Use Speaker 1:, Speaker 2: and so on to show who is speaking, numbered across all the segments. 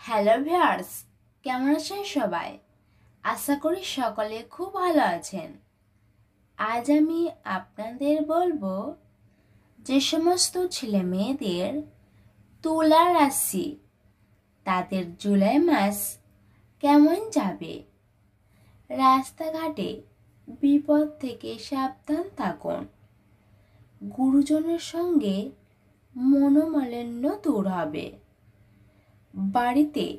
Speaker 1: Hello viewers, কেমন আছেন সবাই? আশা করি সকলে খুব ভালো আছেন। আজ আমি আপনাদের বলবো যে সমস্ত ছেলে মেয়েদের তুলা রাশি তাদের জুলাই মাস কেমন যাবে। রাস্তাঘাটে বিপদ থেকে সাবধান থাকুন। গুরুজনের সঙ্গে মনোমালিন্য দূর হবে। বাড়িতে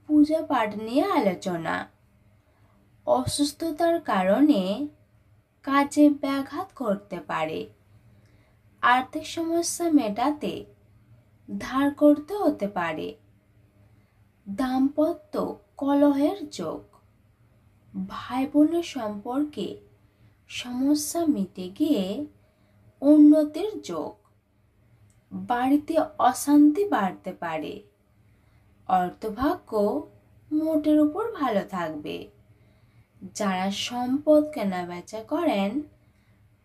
Speaker 1: পূজা পাঠ নিয়ে আলোচনা। অসুস্থতার কারণে কাজে ব্যাঘাত করতে পারে। আর্থিক সমস্যা মেটাতে ধার করতে হতে পারে। দাম্পত্য কলহের যোগ। ভাই বোনের সম্পর্কে সমস্যা মিটে গিয়ে উন্নতির যোগ। বাড়িতে অশান্তি বাড়তে পারে। অর্থভাগ্য মোটের উপর ভালো থাকবে। যারা সম্পদ কেনাবেচা করেন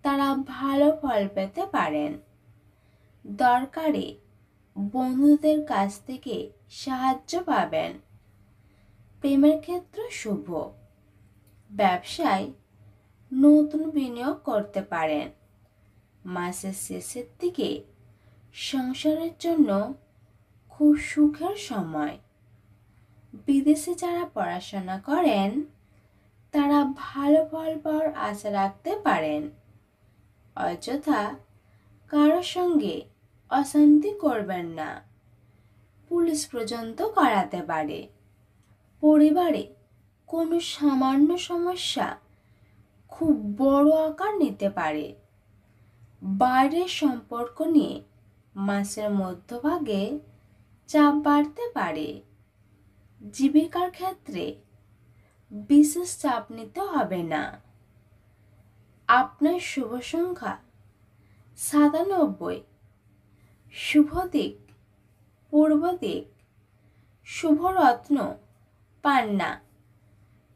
Speaker 1: তারা ভালো ফল পেতে পারেন। দরকারে বন্ধুদের কাছ থেকে সাহায্য পাবেন। প্রেমের ক্ষেত্র শুভ। ব্যবসায় নতুন বিনিয়োগ করতে পারেন। মাসের শেষের দিকে সংসারের জন্য খুব সুখের সময়। বিদেশে যারা পড়াশোনা করেন তারা ভালো ফল পাওয়ার আশা রাখতে পারেন। অযথা কারোর সঙ্গে অশান্তি করবেন না, পুলিশ পর্যন্ত করাতে পারে। পরিবারে কোনো সামান্য সমস্যা খুব বড় আকার নিতে পারে। বাইরের সম্পর্ক নিয়ে মাসের মধ্যভাগে চাপ বাড়তে পারে। জীবিকার ক্ষেত্রে বিশেষ চাপ নিতে হবে না। আপনার শুভ সংখ্যা 97। শুভ দিক পূর্ব দিক। শুভ রত্ন পান্না।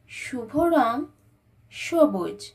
Speaker 1: শুভ রং সবুজ।